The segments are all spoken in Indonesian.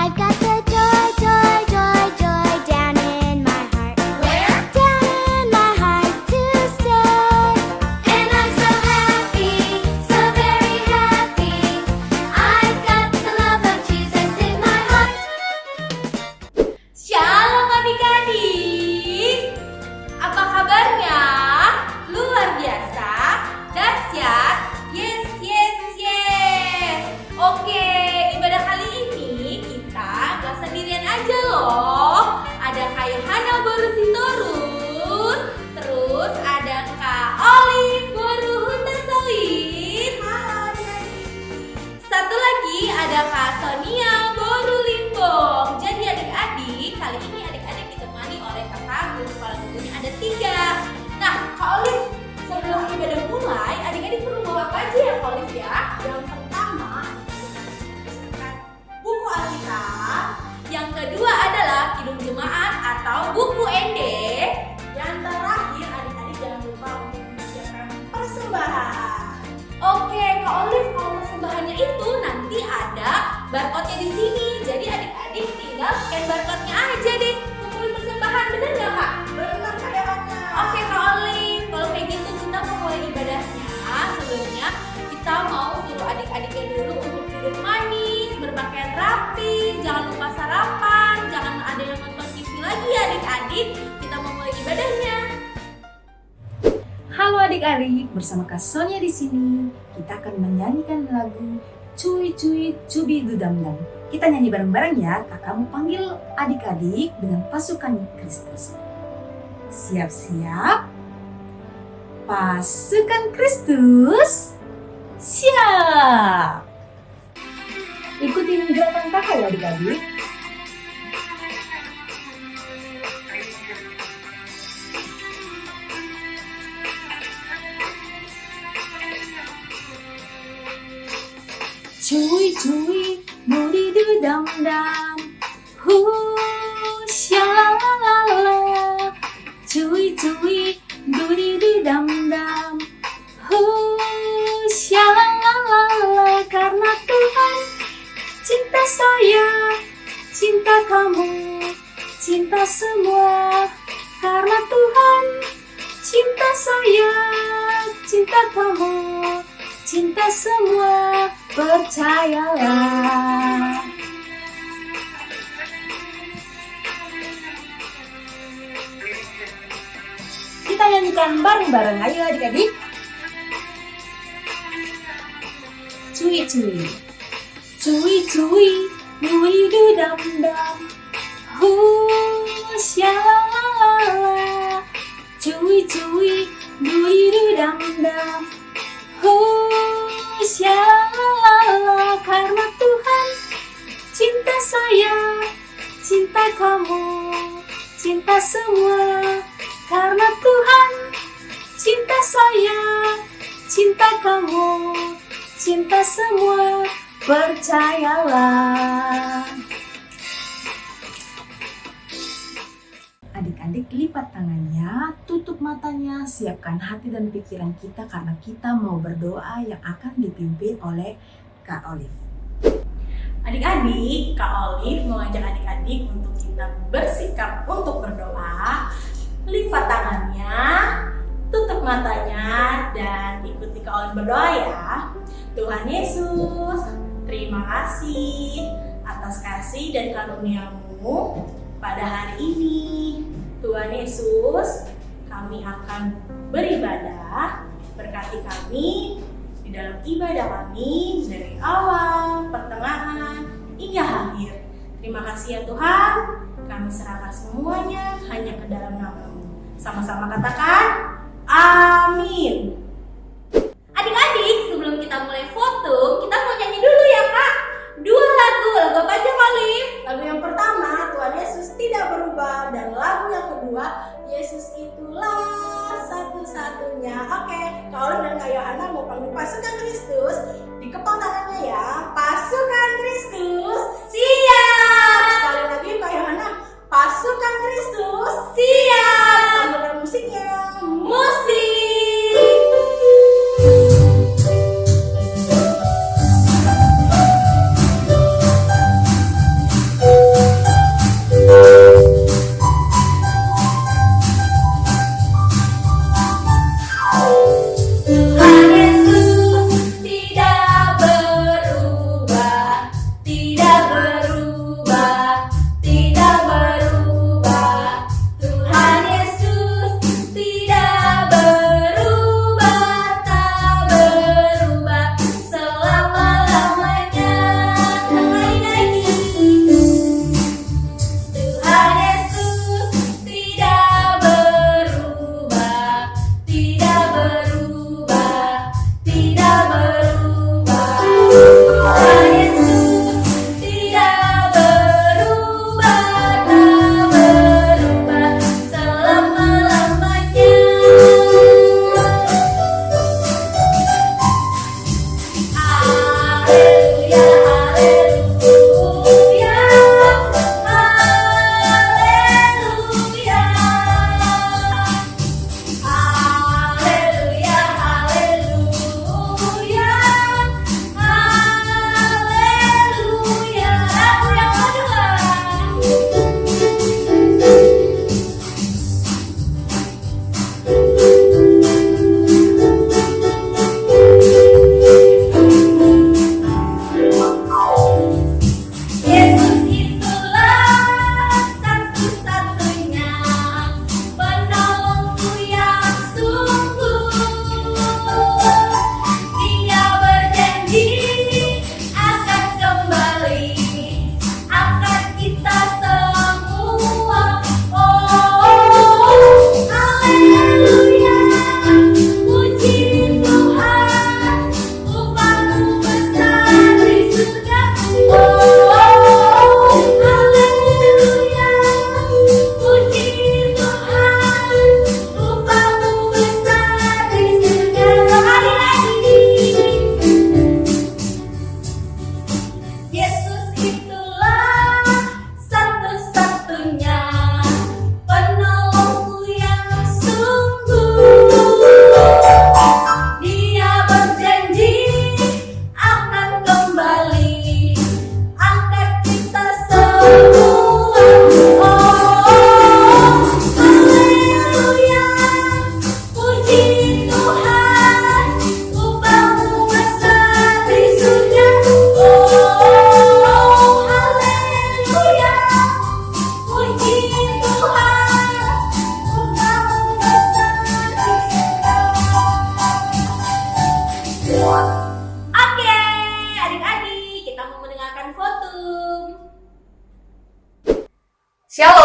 I've got the joy, joy, joy, joy down in my heart. Where? Down in my heart to stay. And I'm so happy, so very happy. I've got the love of Jesus in my heart. Shalom adik-adik. Apa kabarnya? Luar biasa, dahsyat. Yes, yes, yes. Oke, ibadah kali ini kita gak sendirian aja loh. Ada Kak Yohana Boru Sitorus, terus ada Kak Olive Boru Hutasawit. Halo adik-adik. Satu lagi ada Kak Sonia Boru Limbong. Jadi adik-adik, kali ini adik-adik ditemani oleh kakak guru kepala gurunya ada 3. Nah, Kak Olive, sebelum ibadah mulai, adik-adik perlu bawa apa aja ya Kak Olive ya? Yang pertama, siapkan buku Alkitab. Yang kedua adalah Kidung Jemaat atau buku ND. Yang terakhir, adik-adik jangan lupa untuk menyiapkan persembahan. Oke, Kak Olive, kalau persembahannya itu nanti ada barcode-nya di sini. Jadi adik-adik tinggal scan barcode-nya aja deh. Kumpulin persembahan, bener nggak Kak? Bener Kak Yohana. Oke Kak Olive, kalau kayak gitu kita mau mulai ibadahnya. Sebelumnya kita mau suruh adik-adiknya dulu untuk duduk manis, berpakaian rapi, jangan lupa sarapan, jangan ada yang nonton TV lagi ya adik-adik. Kita mau mulai ibadahnya. Halo adik-adik, bersama Kak Sonia di sini. Kita akan menyanyikan lagu Cuy Cuy Cubi Dudamdam. Kita nyanyi bareng-bareng ya. Kakak mau panggil adik-adik dengan pasukan Kristus. Siap-siap. Pasukan Kristus. Siap. Ikutin gerakan kakak ya adik-adik. Cuy cuy muridu dam dam hu syalalala. Cuy cuy muridu dam dam hu syalalala. Karena Tuhan cinta saya, cinta kamu, cinta semua. Karena Tuhan cinta saya, cinta kamu, cinta semua. Percayalah. Kita nyanyikan bareng-bareng, ayo adik-adik. Cuy cuy, cuy cuy, cuy dudam dam, hu syalalala. Cuy cuy, cuy dudam dam, hu syalalala. Karena Tuhan cinta saya, cinta kamu, cinta semua. Karena Tuhan cinta saya, cinta kamu, cinta semua. Percayalah. Adik-adik lipat tangannya, tutup matanya, siapkan hati dan pikiran kita karena kita mau berdoa yang akan dipimpin oleh Kak Olive. Adik-adik, Kak Olive mengajak adik-adik untuk kita bersikap untuk berdoa. Lipat tangannya, tutup matanya, dan ikuti Kak Olive berdoa ya. Tuhan Yesus, terima kasih atas kasih dan karunia-Mu pada hari ini. Tuhan Yesus, kami akan beribadah. Berkati kami di dalam ibadah kami dari awal, pertengahan, hingga akhir. Terima kasih ya Tuhan, kami serahkan semuanya hanya ke dalam nama-Mu. Sama-sama katakan, amin. Adik-adik, sebelum kita mulai foto, kita mau nyanyi dulu ya Kak. 2 lagu. Lagu apa aja Kak Olive? Lagu yang pertama, Tuhan Yesus tidak berubah. Dan lagu yang kedua, Yesus itulah satu-satunya. Oke, Kak Olive dan Kak Yohana mau panggil pasukan Kristus. Dikepal tangannya ya. Pasukan Kristus, siap. Sekali lagi Kak Yohana, pasukan Kristus, siap. Sambil musiknya. Musik.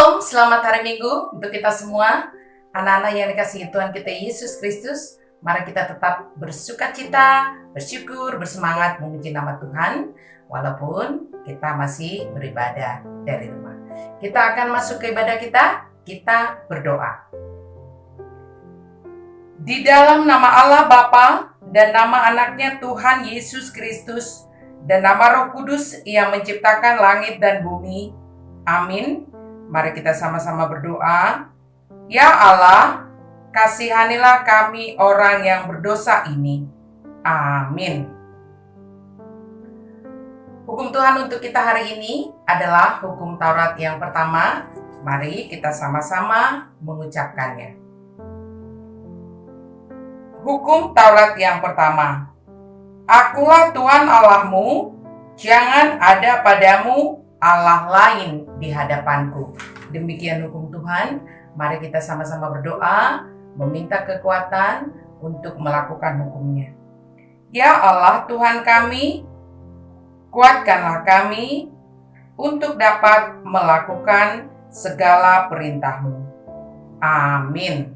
Shalom, selamat hari Minggu untuk kita semua. Anak-anak yang dikasihi Tuhan kita Yesus Kristus, mari kita tetap bersukacita, bersyukur, bersemangat memuji nama Tuhan, walaupun kita masih beribadah dari rumah. Kita akan masuk ke ibadah kita berdoa. Di dalam nama Allah Bapa dan nama anaknya Tuhan Yesus Kristus dan nama Roh Kudus yang menciptakan langit dan bumi. Amin. Mari kita sama-sama berdoa. Ya Allah, kasihanilah kami orang yang berdosa ini. Amin. Hukum Tuhan untuk kita hari ini adalah hukum Taurat yang pertama. Mari kita sama-sama mengucapkannya. Hukum Taurat yang pertama. Akulah Tuhan Allahmu, jangan ada padamu Allah lain di hadapanku. Demikian hukum Tuhan. Mari kita sama-sama berdoa, meminta kekuatan untuk melakukan hukumnya. Ya Allah Tuhan kami, kuatkanlah kami untuk dapat melakukan segala perintah-Mu. Amin.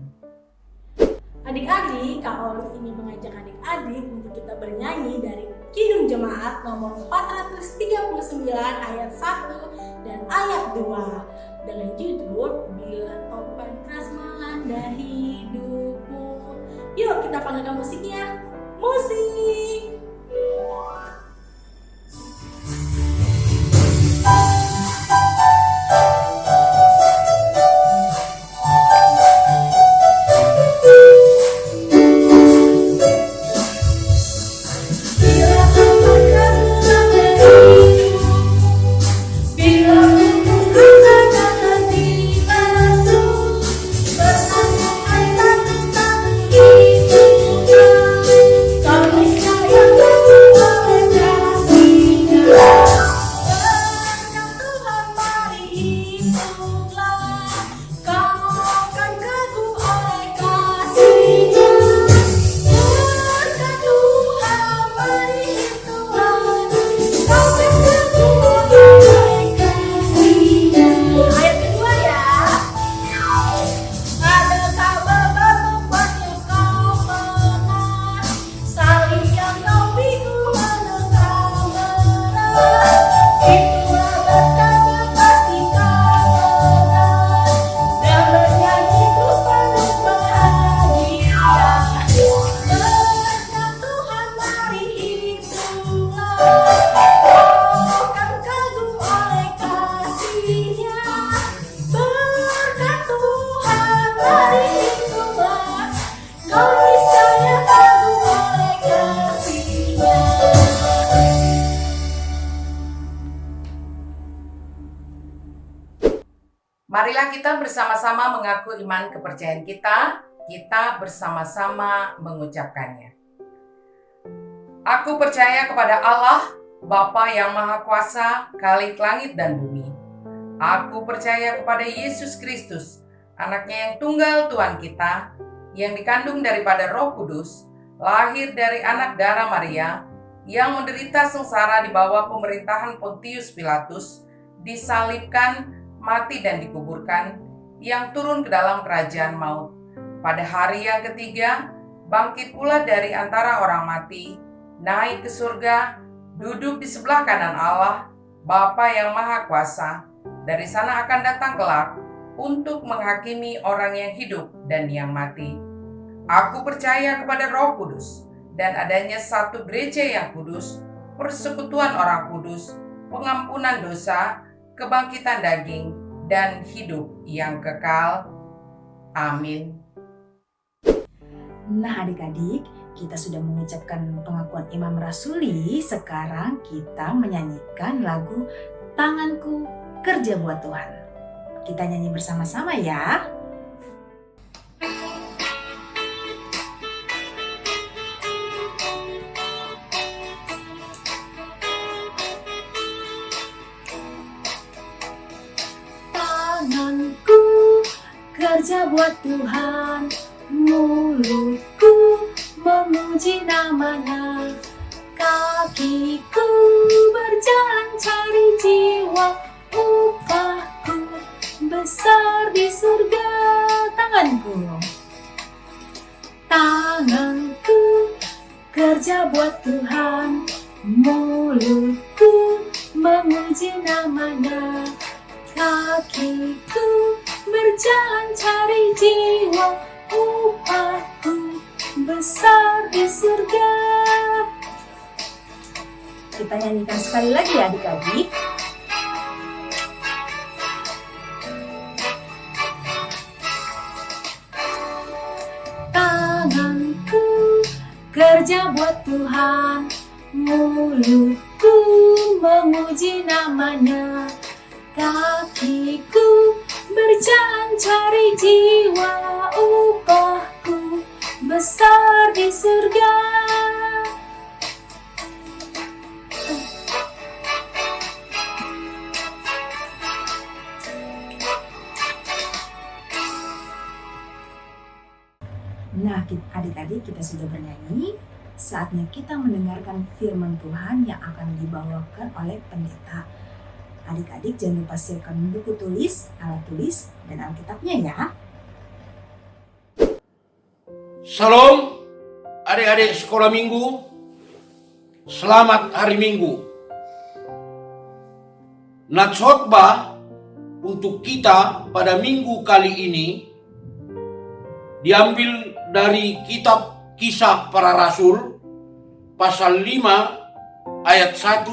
Adik-adik, Kak Olive ingin mengajak adik-adik untuk kita bernyanyi dari Kidung Jemaat nomor 439 ayat 1 dan ayat 2 dengan judul Bila Topan Keras Melanda Hidupmu. Yuk kita panggilkan musiknya. Musik! Marilah kita bersama-sama mengaku iman kepercayaan kita bersama-sama mengucapkannya. Aku percaya kepada Allah, Bapa yang Maha Kuasa, Khalik langit dan bumi. Aku percaya kepada Yesus Kristus, anaknya yang tunggal Tuhan kita, yang dikandung daripada Roh Kudus, lahir dari anak darah Maria, yang menderita sengsara di bawah pemerintahan Pontius Pilatus, disalibkan, mati dan dikuburkan, yang turun ke dalam kerajaan maut. Pada hari yang ketiga, bangkit pula dari antara orang mati, naik ke surga, duduk di sebelah kanan Allah, Bapa yang Maha Kuasa. Dari sana akan datang kelak untuk menghakimi orang yang hidup dan yang mati. Aku percaya kepada Roh Kudus dan adanya satu gereja yang kudus, persekutuan orang kudus, pengampunan dosa, kebangkitan daging, dan hidup yang kekal. Amin. Nah adik-adik, kita sudah mengucapkan pengakuan iman rasuli. Sekarang kita menyanyikan lagu Tanganku Kerja Buat Tuhan. Kita nyanyi bersama-sama ya. Tanganku kerja buat Tuhan, mulutku memuji namanya, kakiku berjalan cari jiwa, upahku besar di surga. Tanganku, tanganku kerja buat Tuhan, mulutku memuji namanya, kakiku berjalan cari jiwa, upahku besar di surga. Kita nyanyikan sekali lagi ya adik-adik. Tanganku kerja buat Tuhan, mulutku memuji namanya, kakiku berjalan cari jiwa, upahku besar di surga. Nah, adik-adik, kita sudah bernyanyi. Saatnya kita mendengarkan firman Tuhan yang akan dibawakan oleh pendeta. Adik-adik jangan lupa siapkan buku tulis, alat tulis, dan Alkitabnya ya. Shalom adik-adik sekolah minggu. Selamat hari Minggu. Nats khotbah untuk kita pada minggu kali ini diambil dari kitab Kisah Para Rasul pasal 5 ayat 1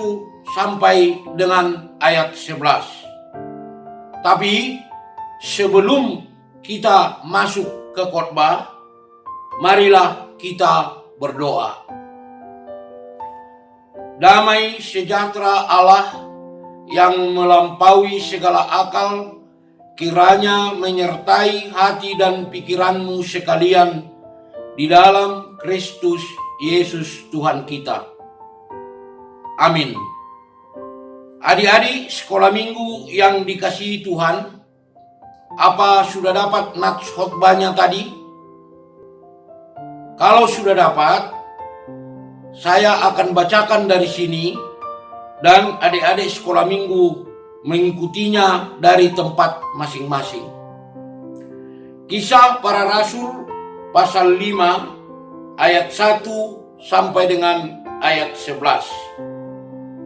sampai dengan ayat 11. Tapi sebelum kita masuk ke khotbah, marilah kita berdoa. Damai sejahtera Allah yang melampaui segala akal kiranya menyertai hati dan pikiranmu sekalian di dalam Kristus Yesus Tuhan kita. Amin. Adik-adik sekolah minggu yang dikasihi Tuhan, apa sudah dapat nats khotbahnya tadi? Kalau sudah dapat, saya akan bacakan dari sini dan adik-adik sekolah minggu mengikutinya dari tempat masing-masing. Kisah Para Rasul pasal 5 ayat 1 sampai dengan ayat 11.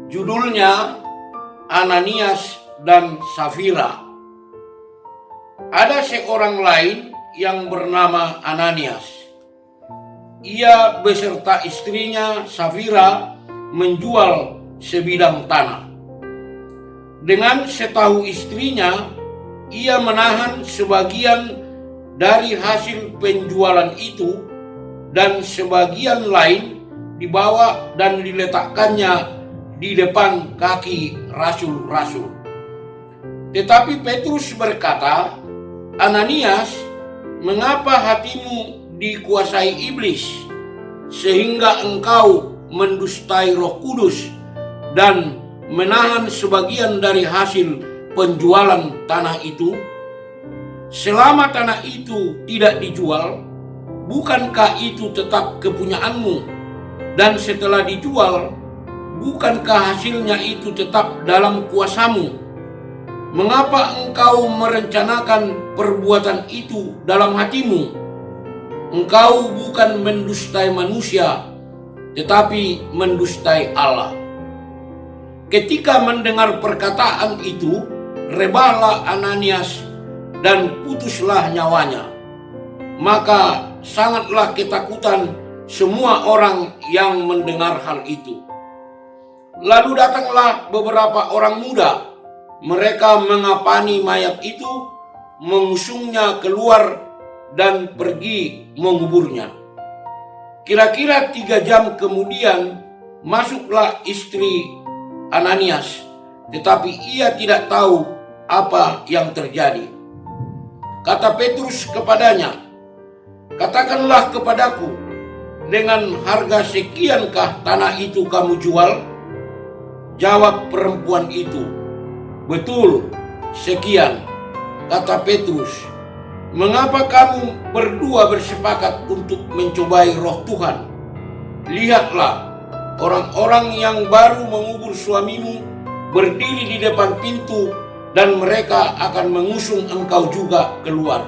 Judulnya Ananias dan Safira. Ada seorang lain yang bernama Ananias. Ia beserta istrinya Safira menjual sebidang tanah. Dengan setahu istrinya, ia menahan sebagian dari hasil penjualan itu dan sebagian lain dibawa dan diletakkannya di depan kaki rasul-rasul. Tetapi Petrus berkata, "Ananias, mengapa hatimu dikuasai iblis sehingga engkau mendustai Roh Kudus dan menahan sebagian dari hasil penjualan tanah itu? Selama tanah itu tidak dijual, bukankah itu tetap kepunyaanmu? Dan setelah dijual, bukankah hasilnya itu tetap dalam kuasamu? Mengapa engkau merencanakan perbuatan itu dalam hatimu? Engkau bukan mendustai manusia, tetapi mendustai Allah." Ketika mendengar perkataan itu, rebahlah Ananias dan putuslah nyawanya. Maka sangatlah ketakutan semua orang yang mendengar hal itu. Lalu datanglah beberapa orang muda. Mereka mengapani mayat itu, mengusungnya keluar dan pergi menguburnya. Kira-kira 3 jam kemudian masuklah istri Ananias, tetapi ia tidak tahu apa yang terjadi. Kata Petrus kepadanya, "Katakanlah kepadaku, dengan harga sekiankah tanah itu kamu jual?" Jawab perempuan itu, "Betul, sekian." Kata Petrus, "Mengapa kamu berdua bersepakat untuk mencobai Roh Tuhan? Lihatlah, orang-orang yang baru mengubur suamimu berdiri di depan pintu dan mereka akan mengusung engkau juga keluar.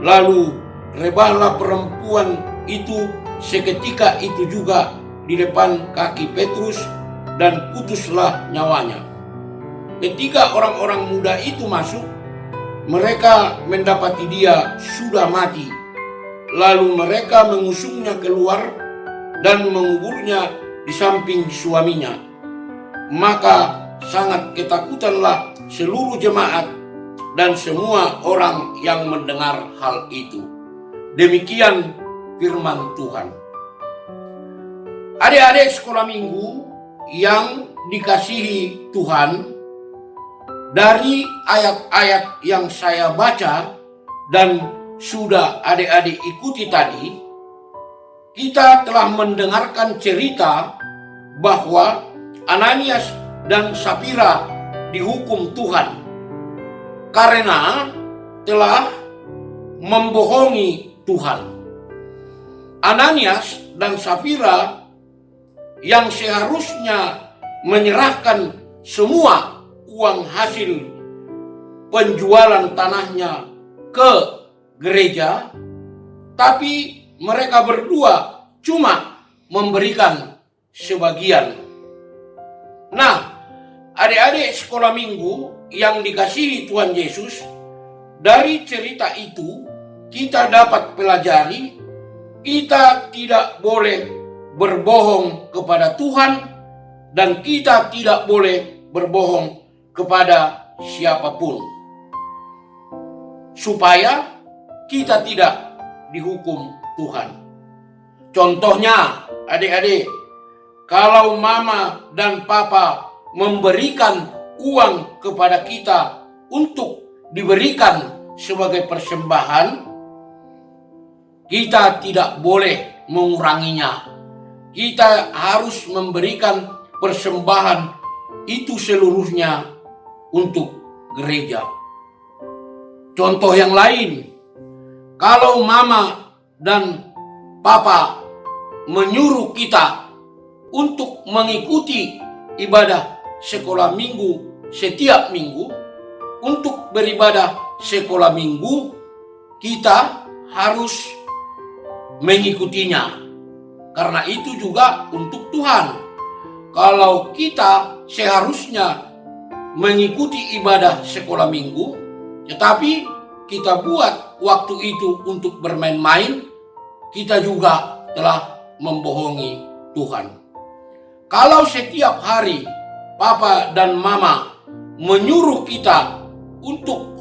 Lalu rebahlah perempuan itu seketika itu juga di depan kaki Petrus dan putuslah nyawanya. Ketika orang-orang muda itu masuk, mereka mendapati dia sudah mati. Lalu mereka mengusungnya keluar dan menguburnya di samping suaminya. Maka sangat ketakutanlah seluruh jemaat dan semua orang yang mendengar hal itu. Demikian firman Tuhan. Adik-adik sekolah minggu yang dikasihi Tuhan, dari ayat-ayat yang saya baca dan sudah adik-adik ikuti tadi, kita telah mendengarkan cerita bahwa Ananias dan Safira dihukum Tuhan karena telah membohongi Tuhan. Ananias dan Safira yang seharusnya menyerahkan semua uang hasil penjualan tanahnya ke gereja, tapi mereka berdua cuma memberikan sebagian. Nah, adik-adik sekolah minggu yang dikasihi Tuhan Yesus, dari cerita itu kita dapat pelajari kita tidak boleh berbohong kepada Tuhan dan kita tidak boleh berbohong kepada siapapun, supaya kita tidak dihukum Tuhan. Contohnya, adik-adik, kalau mama dan papa memberikan uang kepada kita untuk diberikan sebagai persembahan, kita tidak boleh menguranginya. Kita harus memberikan persembahan itu seluruhnya untuk gereja. Contoh yang lain, kalau mama dan papa menyuruh kita untuk mengikuti ibadah sekolah minggu setiap minggu, untuk beribadah sekolah minggu, kita harus mengikutinya. Karena itu juga untuk Tuhan. Kalau kita seharusnya mengikuti ibadah sekolah minggu, tetapi kita buat waktu itu untuk bermain-main, kita juga telah membohongi Tuhan. Kalau setiap hari papa dan mama menyuruh kita untuk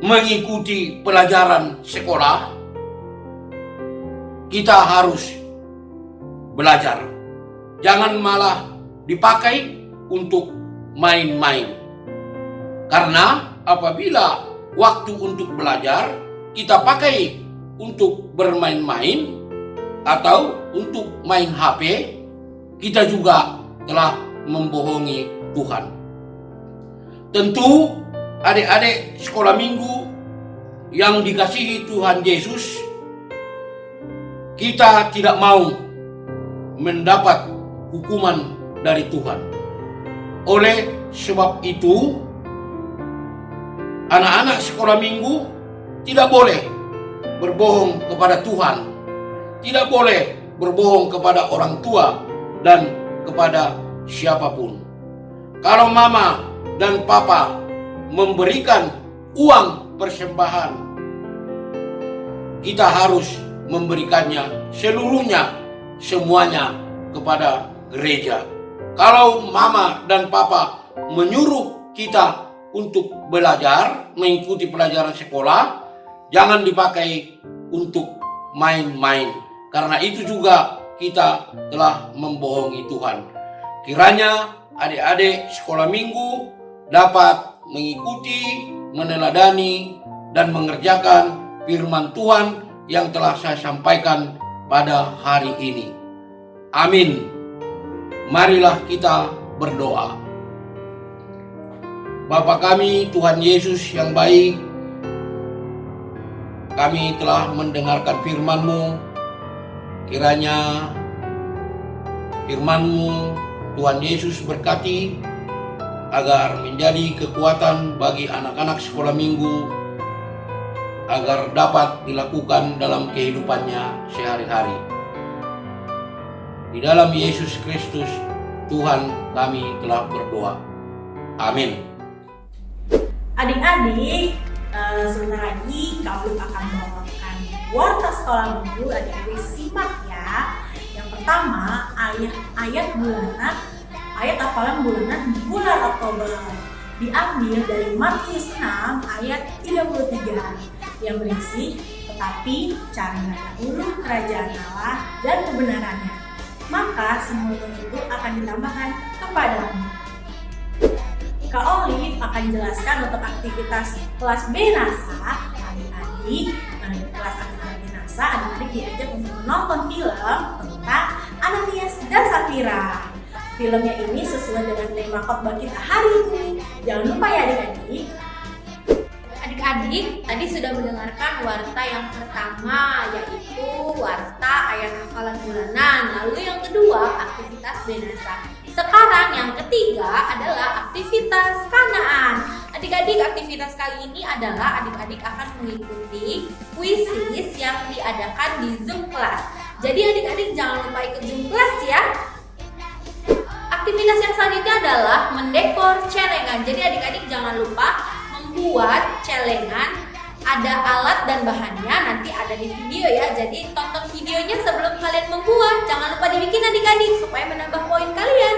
mengikuti pelajaran sekolah, kita harus belajar. Jangan malah dipakai untuk main-main. Karena apabila waktu untuk belajar kita pakai untuk bermain-main atau untuk main HP, kita juga telah membohongi Tuhan. Tentu adik-adik sekolah minggu yang dikasihi Tuhan Yesus, kita tidak mau mendapat hukuman dari Tuhan. Oleh sebab itu, anak-anak sekolah minggu tidak boleh berbohong kepada Tuhan, tidak boleh berbohong kepada orang tua dan kepada siapapun. Kalau mama dan papa memberikan uang persembahan, kita harus memberikannya seluruhnya, semuanya kepada gereja. Kalau mama dan papa menyuruh kita untuk belajar, mengikuti pelajaran sekolah, jangan dipakai untuk main-main. Karena itu juga kita telah membohongi Tuhan. Kiranya adik-adik sekolah minggu dapat mengikuti, meneladani, dan mengerjakan firman Tuhan yang telah saya sampaikan pada hari ini. Amin. Marilah kita berdoa. Bapa kami, Tuhan Yesus yang baik, kami telah mendengarkan firman-Mu. Kiranya firman-Mu, Tuhan Yesus, berkati agar menjadi kekuatan bagi anak-anak sekolah minggu agar dapat dilakukan dalam kehidupannya sehari-hari. Di dalam Yesus Kristus Tuhan kami telah berdoa. Amin. Adik-adik, sebentar lagi kami akan membawakan warta sekolah minggu. Adik-adik simak ya. Yang pertama, ayat bulanan, ayat hafalan bulanan bulan Oktober. Diambil dari Matius 6 ayat 33 yang berisi, tetapi carilah dahulu kerajaan Allah dan kebenarannya, maka semuanya itu akan ditambahkan kepadamu. Kak Olive akan jelaskan untuk aktivitas kelas B NASA. Adik-adik, di kelas aktivitas B NASA, adik-adik diajak untuk menonton film tentang Ananias dan Safira. Filmnya ini sesuai dengan tema khotbah kita hari ini. Jangan lupa ya adik-adik. Adik-adik, tadi sudah mendengarkan warta yang pertama, yaitu warta ayat hafalan bulanan. Lalu yang kedua, aktivitas Benasa. Sekarang yang ketiga adalah aktivitas Kanaan. Adik-adik, aktivitas kali ini adalah adik-adik akan mengikuti kuisis yang diadakan di Zoom Class. Jadi adik-adik jangan lupa ikut Zoom Class ya. Aktivitas yang selanjutnya adalah mendekor celengan. Jadi adik-adik jangan lupa membuat celengan, ada alat dan bahannya nanti ada di video ya. Jadi tonton videonya sebelum kalian membuat. Jangan lupa dibikin adik-adik supaya menambah poin kalian.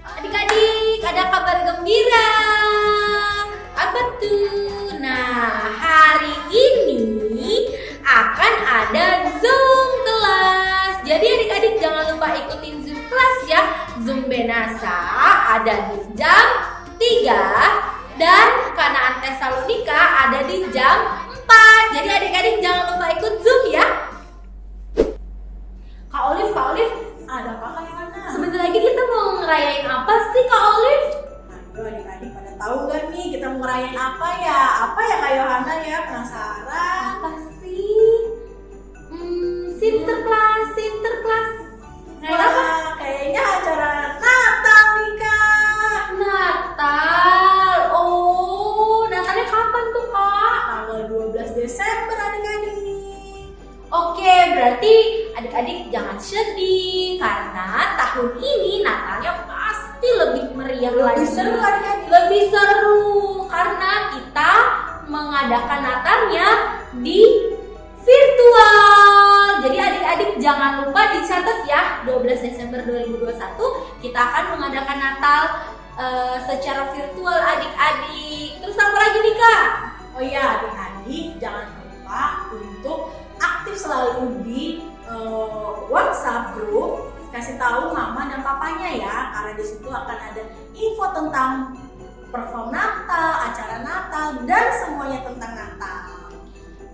Adik-adik, ada kabar gembira. Apa tuh? Nah, hari ini akan ada Zoom kelas. Jadi adik-adik jangan lupa ikutin Zoom kelas ya. Zoom Benasa ada di jam 3 dan Kanaan Tesalonika ada di jam 4. Jadi adik-adik jangan lupa ikut Zoom ya. Kak Olive, ada apa Kak Yohana? Sebentar lagi kita mau ngerayain apa sih Kak Olive? Aduh adik-adik pada tahu gak nih kita mau ngerayain apa ya? Apa ya Kak Yohana ya? Penasaran? Apa sih? Sinterklas. Ngerayain apa? Wah, kayaknya acara Natal nih Kak. Natal. Oh, Natalnya kapan tuh Kak? Tanggal 12 Desember adik-adik. Oke, berarti adik-adik jangan sedih karena tahun ini Natalnya pasti lebih meriah lagi. Lebih seru adik-adik. Lebih seru karena kita mengadakan Natalnya di virtual. Jadi adik-adik jangan lupa dicatat ya, 12 Desember 2021 kita akan mengadakan Natal secara virtual adik-adik. Terus apa lagi nih Kak? Oh iya adik-adik jangan lupa untuk aktif selalu di WhatsApp group, kasih tahu mama dan papanya ya, karena di situ akan ada info tentang perform Natal, acara Natal dan semuanya tentang Natal.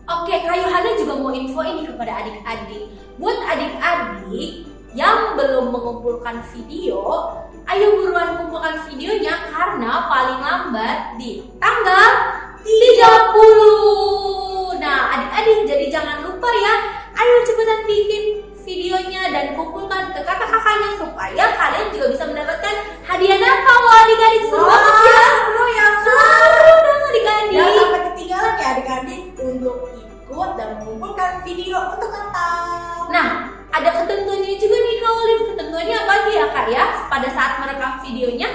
Oke, Kak Yohana juga mau info ini kepada adik-adik. Buat adik-adik yang belum mengumpulkan video, ayo buruan kumpulkan videonya karena paling lambat di tanggal 30. Nah, adik-adik jadi jangan lupa ya. Ayo cepetan bikin videonya dan kumpulkan ke kakak-kakaknya supaya kalian juga bisa mendapatkan hadiah Natal loh adik-adik. Seru banget ya. Seru ya Seru dong adik-adik. Jangan sampai ketinggalan ya adik-adik untuk ikut dan mengumpulkan video untuk Natal. Nah, ada ketentuannya juga nih Kak Olive. Ketentuannya apa aja ya Kak ya? Pada saat merekam videonya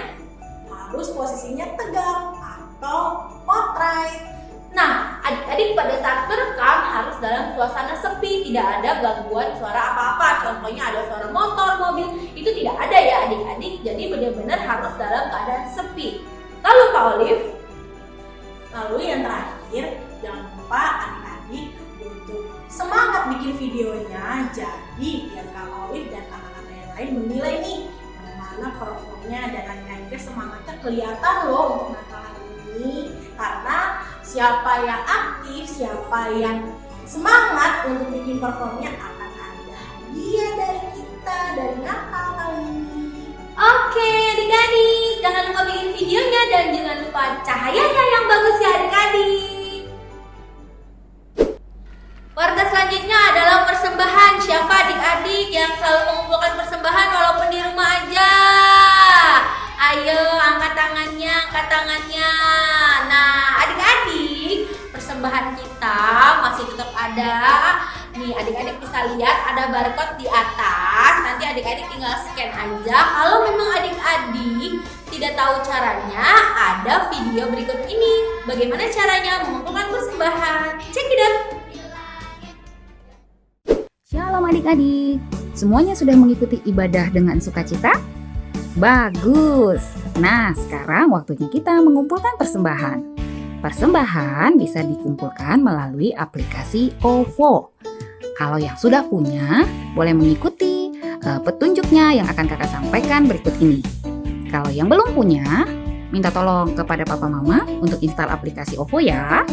harus posisinya tegang atau portrait. Nah, adik-adik pada saat merekam harus dalam suasana sepi, tidak ada gangguan suara apa-apa. Contohnya ada suara motor, mobil, itu tidak ada ya adik-adik. Jadi benar-benar harus dalam keadaan sepi. Lalu Kak Olive, Lalu yang terakhir, jangan lupa adik-adik untuk semangat bikin videonya. Jadi biar Kak Olive dan kakak-kakak yang lain menilai nih bagaimana performnya dan adik-adiknya semangatnya kelihatan loh untuk Natal hari ini. Karena siapa yang aktif, siapa yang semangat untuk bikin performnya akan ada hadiah dari kita dari Natal kali ini. oke adik-adik, jangan lupa bikin videonya dan jangan lupa cahayanya yang bagus ya adik-adik. persembahan? Siapa adik-adik yang selalu mengumpulkan persembahan walaupun di rumah aja? Ayo angkat tangannya, angkat tangannya. Nah, adik-adik, persembahan kita masih tetap ada. Nih, adik-adik bisa lihat ada barcode di atas. Nanti adik-adik tinggal scan aja. Kalau memang adik-adik tidak tahu caranya, ada video berikut ini. Bagaimana caranya mengumpulkan persembahan? Check it out. Shalom adik-adik, semuanya sudah mengikuti ibadah dengan sukacita? Bagus! Nah, sekarang waktunya kita mengumpulkan persembahan. Persembahan bisa dikumpulkan melalui aplikasi OVO. Kalau yang sudah punya, boleh mengikuti petunjuknya yang akan kakak sampaikan berikut ini. Kalau yang belum punya, minta tolong kepada papa mama untuk install aplikasi OVO ya.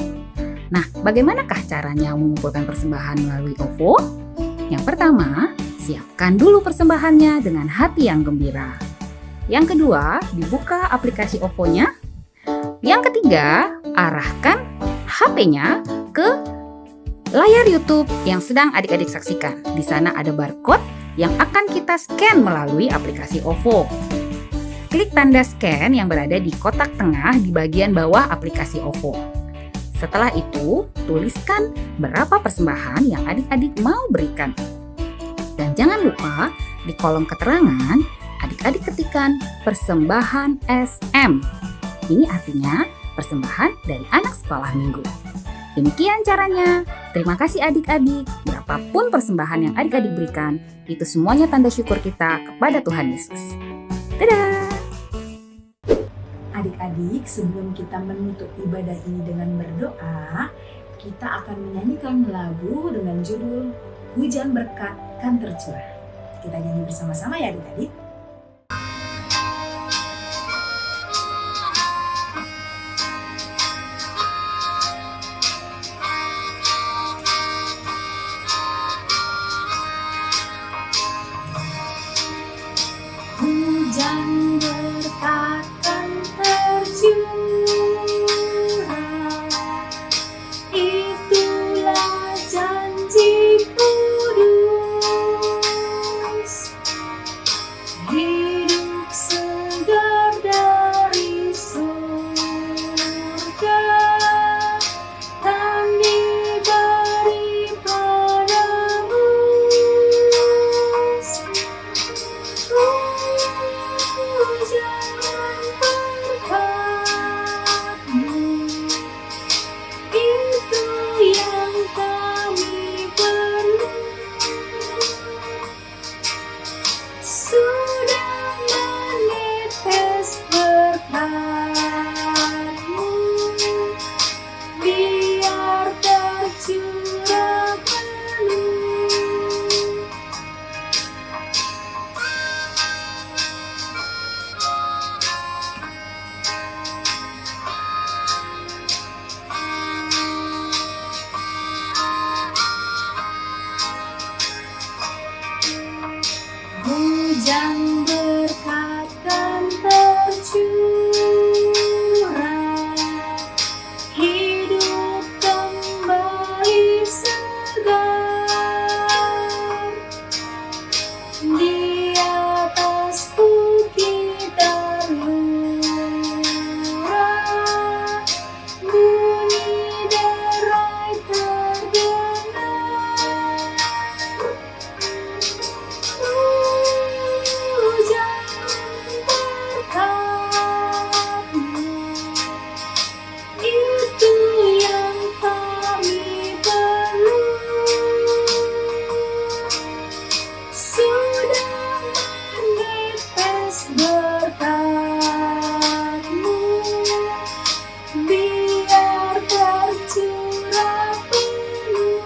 Nah, bagaimanakah caranya mengumpulkan persembahan melalui OVO? Yang pertama, siapkan dulu persembahannya dengan hati yang gembira. Yang kedua, dibuka aplikasi OVO-nya. Yang ketiga, arahkan HP-nya ke layar YouTube yang sedang adik-adik saksikan. Di sana ada barcode yang akan kita scan melalui aplikasi OVO. Klik tanda scan yang berada di kotak tengah di bagian bawah aplikasi OVO. Setelah itu, tuliskan berapa persembahan yang adik-adik mau berikan. Dan jangan lupa di kolom keterangan, adik-adik ketikkan persembahan SM. Ini artinya persembahan dari anak sekolah minggu. Demikian caranya. Terima kasih adik-adik. Berapapun persembahan yang adik-adik berikan, itu semuanya tanda syukur kita kepada Tuhan Yesus. Dadah! Adik-adik, sebelum kita menutup ibadah ini dengan berdoa, kita akan menyanyikan lagu dengan judul Hujan Berkat Kan Tercurah. Kita nyanyi bersama-sama ya adik-adik. Hujan berkat kan tercurah, itulah janji kudus. Hidup segar dari surga kan diberi penebus. Hujan berkat-Mu, itu yang kami perlu. Sudah menetes berkat-Mu, biar tercurah penuh. Hujan berkat kan tercurah, hidup kembali segar. Di atas bukit terlurah, bunyi derai terdengar. Hujan berkat-Mu, itu yang kami perlu. Sudah menetes berkat-Mu, biar tercurah penuh.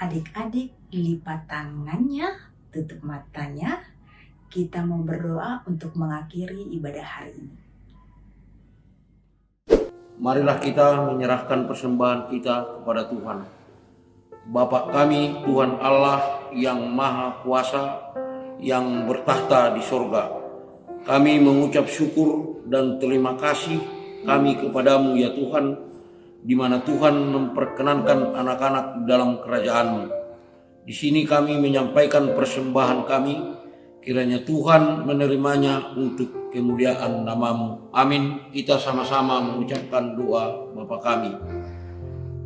Adik-adik lipat tangannya, tutup matanya. Kita mau berdoa untuk mengakhiri ibadah hari ini. Marilah kita menyerahkan persembahan kita kepada Tuhan. Bapa kami, Tuhan Allah yang Maha Kuasa, yang bertahta di sorga. Kami mengucap syukur dan terima kasih kami kepadamu ya Tuhan, di mana Tuhan memperkenankan anak-anak dalam kerajaan-Mu. Di sini kami menyampaikan persembahan kami, kiranya Tuhan menerimanya untuk kemuliaan nama-Mu. Amin. Kita sama-sama mengucapkan doa Bapa kami.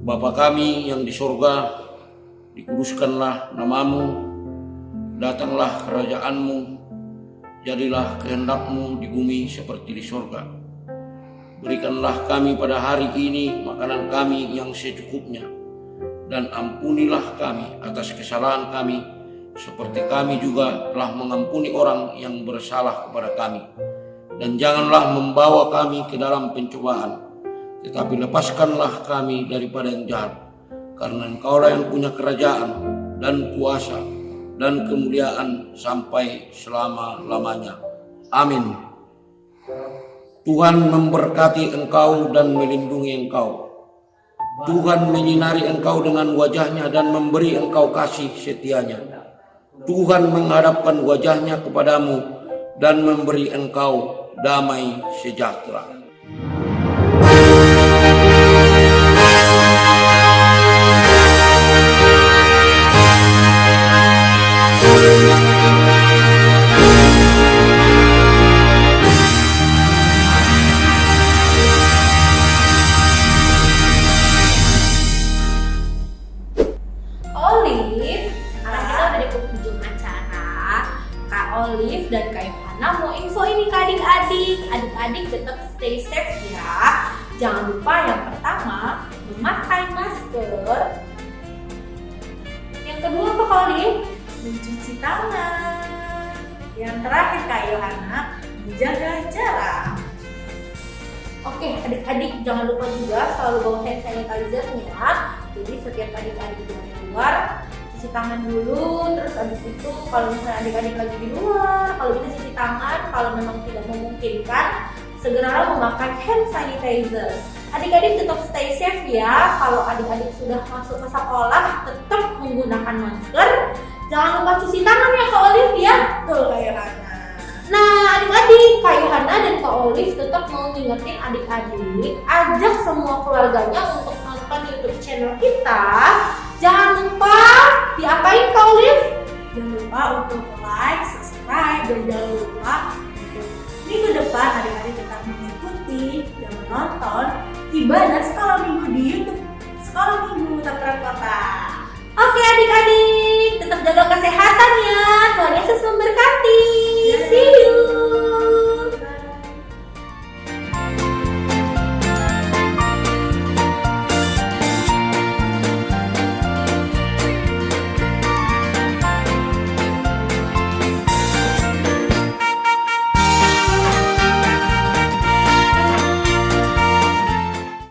Bapa kami yang di sorga, dikuduskanlah nama-Mu, datanglah kerajaan-Mu, jadilah kehendak-Mu di bumi seperti di sorga. Berikanlah kami pada hari ini makanan kami yang secukupnya, dan ampunilah kami atas kesalahan kami, seperti kami juga telah mengampuni orang yang bersalah kepada kami. Dan janganlah membawa kami ke dalam pencobaan, tetapi lepaskanlah kami daripada yang jahat. Karena Engkaulah yang punya kerajaan dan kuasa dan kemuliaan sampai selama-lamanya. Amin. Tuhan memberkati engkau dan melindungi engkau. Tuhan menyinari engkau dengan wajahnya dan memberi engkau kasih setianya. Tuhan menghadapkan wajahnya kepadamu dan memberi engkau damai sejahtera. Olive, sekarang kita udah di penghujung acara. Kak Olive dan Kak Yohana mau info ini ke adik-adik. Adik-adik tetap stay safe ya. Jangan lupa yang pertama memakai masker. Yang kedua apa Kak Olive? Mencuci tangan. Yang terakhir Kak Yohana, menjaga jarak. Oke, adik-adik jangan lupa juga selalu bawa hand sanitizer-nya. Jadi setiap adik-adik keluar, cuci tangan dulu. Terus habis itu kalau misalnya adik-adik lagi di luar, kalau bisa cuci tangan. Kalau memang tidak memungkinkan, segeralah memakai hand sanitizer. Adik-adik tetap stay safe ya. Kalau adik-adik sudah masuk ke sekolah, tetap menggunakan masker. Jangan lupa cuci tangan ya Kak Olive ya. Betul Kak Yohana. Nah adik-adik, Kak Yohana dan Kak Olive tetap mau ngingetin adik-adik, ajak semua keluarganya untuk nonton YouTube channel kita. Jangan lupa diapain Kak Olive? Jangan lupa untuk like, subscribe, dan jangan lupa untuk minggu depan adik-adik tetap mengikuti dan menonton ibadah sekolah minggu di YouTube Sekolah Minggu Taperan Kota. Oke adik-adik, tetap jaga kesehatan ya. Tuhan Yesus memberkati. See you.